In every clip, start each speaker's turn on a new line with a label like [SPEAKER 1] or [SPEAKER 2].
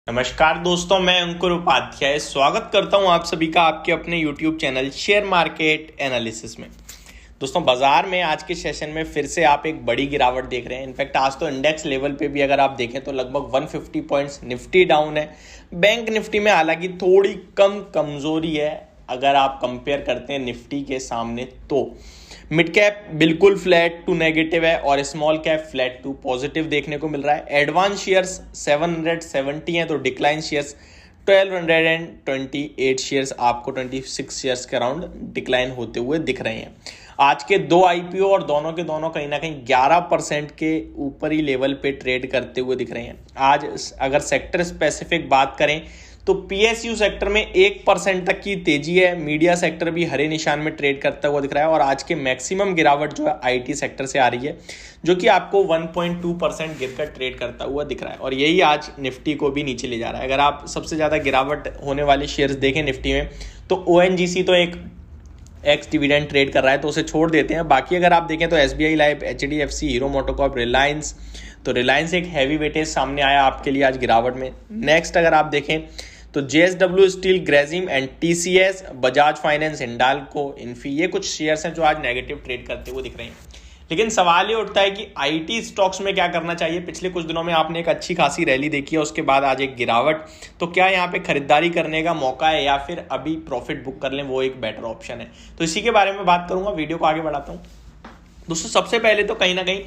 [SPEAKER 1] नमस्कार दोस्तों, मैं अंकुर उपाध्याय स्वागत करता हूं आप सभी का आपके अपने YouTube channel share market analysis में। दोस्तों, बाजार में आज के सेशन में फिर से आप एक बड़ी गिरावट देख रहे हैं। इनफैक्ट आज तो इंडेक्स लेवल पे भी अगर आप देखें तो लगभग 150 पॉइंट्स निफ्टी डाउन है। बैंक निफ्टी में हालांकि थोड़ी कम कमजोरी है अगर आप कंपेयर करते हैं निफ्टी के सामने। तो मिड कैप बिल्कुल फ्लैट टू नेगेटिव है और small cap flat to positive देखने को मिल रहा है। एडवांस शेयर्स 770 हैं तो डिक्लाइन शेयर्स 1228 शेयर्स आपको 26 शेयर्स के अराउंड डिक्लाइन होते हुए दिख रहे हैं। आज के दो आईपीओ और दोनों के दोनों कहीं ना कहीं 11% के ऊपर ही लेवल पे ट्रेड करते हुए दिख रहे हैं। आज अगर सेक्टर स्पेसिफिक बात करें तो पीएसयू सेक्टर में 1% तक की तेजी है। मीडिया सेक्टर भी हरे निशान में ट्रेड करता हुआ दिख रहा है और आज के मैक्सिमम गिरावट जो है आईटी सेक्टर से आ रही है, जो कि आपको 1.2% गिरकर ट्रेड करता हुआ दिख रहा है और यही आज निफ्टी को भी नीचे ले जा रहा है। अगर आप सबसे ज्यादा गिरावट होने वाले शेयर्स देखें निफ्टी में तो ओएनजीसी तो एक एक्स डिविडेंड ट्रेड कर रहा है तो उसे छोड़ देते हैं। बाकी अगर आप देखें तो SBI life, HDFC, hero MotoCorp, Reliance, तो रिलायंस एक हैवी वेटेज सामने आया आपके लिए आज गिरावट में। नेक्स्ट अगर आप देखें तो JSW steel, Grasim and TCS, Bajaj finance, Hindalco, Infy, ये कुछ शेयर्स हैं जो आज नेगेटिव ट्रेड करते हुए दिख रहे हैं। लेकिन सवाल ये उठता है कि आईटी स्टॉक्स में क्या करना चाहिए। पिछले कुछ दिनों में आपने एक अच्छी खासी रैली देखी है, उसके बाद आज एक गिरावट, तो क्या यहाँ पे खरीदारी करने का मौका है या फिर अभी प्रॉफिट बुक कर लें, वो एक बेटर ऑप्शन है। तो इसी के बारे में बात करूंगा, वीडियो को आगे बढ़ाता हूँ। दोस्तों, सबसे पहले तो कहीं ना कहीं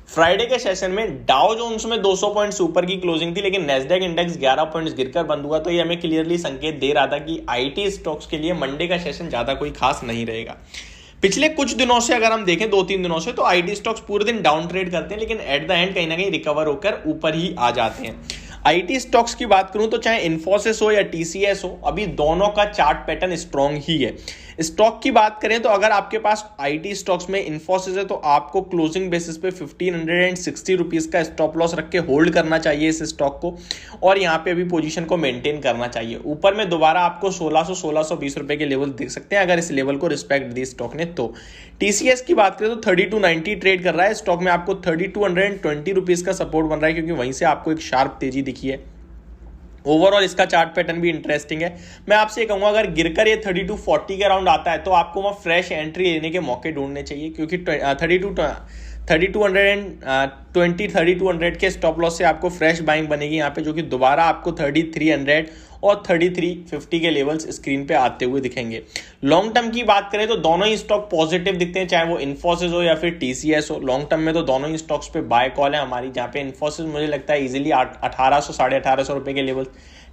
[SPEAKER 1] फ्राइडे के सेशन में डाउ जोन्स में 200 पॉइंट्स ऊपर की क्लोजिंग थी, लेकिन नेस्डैक इंडेक्स 11 पॉइंट्स गिरकर बंद हुआ। तो ये हमें क्लियरली संकेत दे रहा था कि आईटी स्टॉक्स के लिए मंडे का सेशन ज्यादा कोई खास नहीं रहेगा। पिछले कुछ दिनों से अगर हम देखें 2-3 दिनों से, तो आईटी स्टॉक्स पूरे दिन डाउन ट्रेड करते हैं लेकिन एट द एंड कहीं ना कहीं रिकवर होकर ऊपर ही आ जाते हैं। आईटी स्टॉक्स की बात करूं तो चाहे इन्फोसिस हो या टीसीएस हो, अभी दोनों का चार्ट पैटर्न स्ट्रॉन्ग ही है। स्टॉक की बात करें तो अगर आपके पास आईटी स्टॉक्स में इन्फोसिस है तो आपको क्लोजिंग बेसिस पे 1560 रुपीज का स्टॉप लॉस रख के होल्ड करना चाहिए इस स्टॉक को और यहाँ पे अभी पोजीशन को मेंटेन करना चाहिए। ऊपर में दोबारा आपको 1620 रुपए के लेवल देख सकते हैं अगर इस लेवल को रिस्पेक्ट दी स्टॉक ने तो। टीसीएस की बात करें तो 3290 ट्रेड कर रहा है स्टॉक में, आपको 3220 रुपीज का सपोर्ट बन रहा है क्योंकि वहीं से आपको एक शार्प तेजी दिखी है। ओवरऑल इसका चार्ट पैटर्न भी इंटरेस्टिंग है। मैं आपसे कहूंगा अगर गिरकर ये 3240 के अराउंड आता है तो आपको वहां फ्रेश एंट्री लेने के मौके ढूंढने चाहिए क्योंकि 3200 के स्टॉप लॉस से आपको फ्रेश बाइंग बनेगी यहाँ पे, जो कि दोबारा आपको 3300 और 3350 के लेवल्स स्क्रीन पे आते हुए दिखेंगे। लॉन्ग टर्म की बात करें तो दोनों ही स्टॉक पॉजिटिव दिखते हैं, चाहे वो इन्फोसिस हो या फिर टीसीएस हो। लॉन्ग टर्म में तो दोनों ही स्टॉक्स पे बाय कॉल है हमारी, जहाँ पे इन्फोसिस मुझे लगता है इजीली 1800 1850 रुपए के लेवल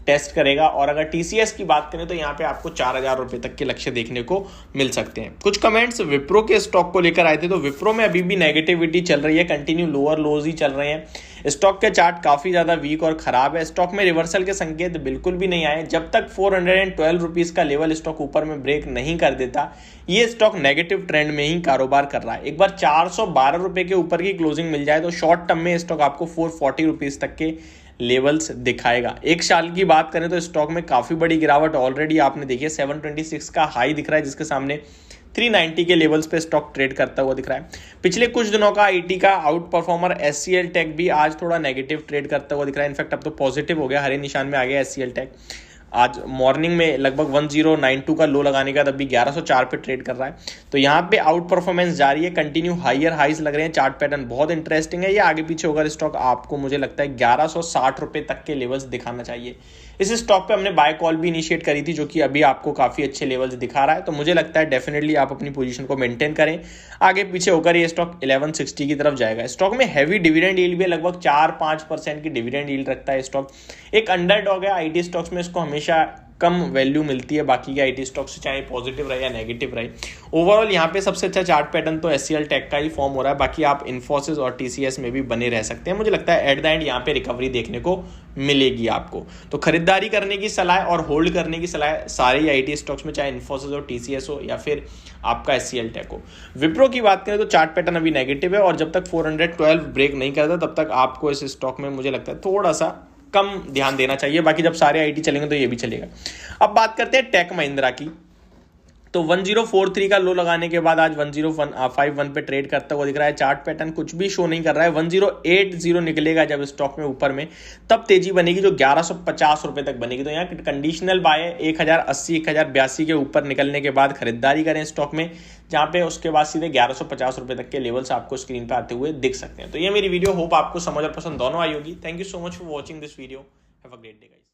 [SPEAKER 1] टेस्ट करेगा और अगर टीसीएस की बात करें तो यहाँ पे आपको 4000 रुपए तक के लक्ष्य देखने को मिल सकते हैं। कुछ कमेंट्स विप्रो के स्टॉक को लेकर आए थे, तो विप्रो में अभी भी नेगेटिविटी चल रही है, कंटिन्यू लोअर लोज ही चल रहे हैं। स्टॉक के चार्ट काफी ज्यादा वीक और खराब है। स्टॉक में रिवर्सल के संकेत बिल्कुल भी नहीं आए। जब तक 412 रुपीज का लेवल स्टॉक ऊपर में ब्रेक नहीं कर देता, ये स्टॉक नेगेटिव ट्रेंड में ही कारोबार कर रहा है। एक बार 412 रुपए के ऊपर की क्लोजिंग मिल जाए तो शॉर्ट टर्म में स्टॉक आपको 440 रुपीज तक के लेवल्स दिखाएगा। एक साल की बात करें तो स्टॉक में काफी बड़ी गिरावट ऑलरेडी आपने देखी है। 726 का हाई दिख रहा है जिसके सामने 390 के लेवल्स पे स्टॉक ट्रेड करता हुआ दिख रहा है। पिछले कुछ दिनों का आईटी का आउट परफॉर्मर एचसीएल टेक भी आज थोड़ा नेगेटिव ट्रेड करता हुआ दिख रहा है। इनफैक्ट अब तो पॉजिटिव हो गया, हरे निशान में आ गया एचसीएल टेक। आज मॉर्निंग में लगभग 1092 का लो लगाने का, तब भी 1104 पे ट्रेड कर रहा है। तो यहाँ पे आउट परफॉर्मेंस जारी है, कंटिन्यू हायर हाइज लग रहे हैं। चार्ट पैटर्न बहुत इंटरेस्टिंग है। ये आगे पीछे होकर स्टॉक आपको मुझे लगता है 1160 रुपए तक के लेवल्स दिखाना चाहिए। इस स्टॉक पे हमने बाय कॉल भी इनिशिएट करी थी, जो कि अभी आपको काफी अच्छे लेवल्स दिखा रहा है। तो मुझे लगता है डेफिनेटली आप अपनी पोजीशन को मेंटेन करें। आगे पीछे होकर ये स्टॉक 1160 की तरफ जाएगा। स्टॉक में हैवी डिविडेंड यील्ड भी है, लगभग 4-5% की डिविडेंड यील्ड रखता है स्टॉक। एक अंडरडॉग है आईटी स्टॉक्स में, इसको हमेशा कम वैल्यू मिलती है बाकी के आईटी स्टॉक से, चाहे पॉजिटिव रहे या नेगेटिव रहे। ओवरऑल यहाँ पे सबसे अच्छा चार्ट पैटर्न तो एचसीएल टेक का ही फॉर्म हो रहा है। बाकी आप इन्फोसिस और टीसीएस में भी बने रह सकते हैं। मुझे लगता है एट द एंड यहाँ पे रिकवरी देखने को मिलेगी आपको। तो खरीदारी करने की सलाह और होल्ड करने की सलाह सारे आईटी स्टॉक्स में, चाहे इन्फोसिस हो, टीसीएस हो या फिर आपका एचसीएल टेक हो। विप्रो की बात करें तो चार्ट पैटर्न अभी नेगेटिव है और जब तक 412 ब्रेक नहीं करता तब तक आपको इस स्टॉक में मुझे लगता है थोड़ा सा कम ध्यान देना चाहिए। बाकी जब सारे आईटी चलेंगे तो ये भी चलेगा। अब बात करते हैं टेक महिंद्रा की। तो 1043 का लो लगाने के बाद आज 1051 पे ट्रेड करता हुआ दिख रहा है। चार्ट पैटर्न कुछ भी शो नहीं कर रहा है। 1080 निकलेगा जब स्टॉक में ऊपर में, तब तेजी बनेगी जो 1150 रुपए तक बनेगी। तो यहाँ कंडीशनल बाय है 1080 1082 के ऊपर निकलने के बाद खरीदारी करें स्टॉक में, जहां पे उसके बाद सीधे 1150 रुपए तक के लेवल्स आपको स्क्रीन पे आते हुए दिख सकते हैं। तो ये मेरी वीडियो होप आपको समझ और पसंद दोनों आई होगी। Thank you so much for watching this video. Have a great day guys.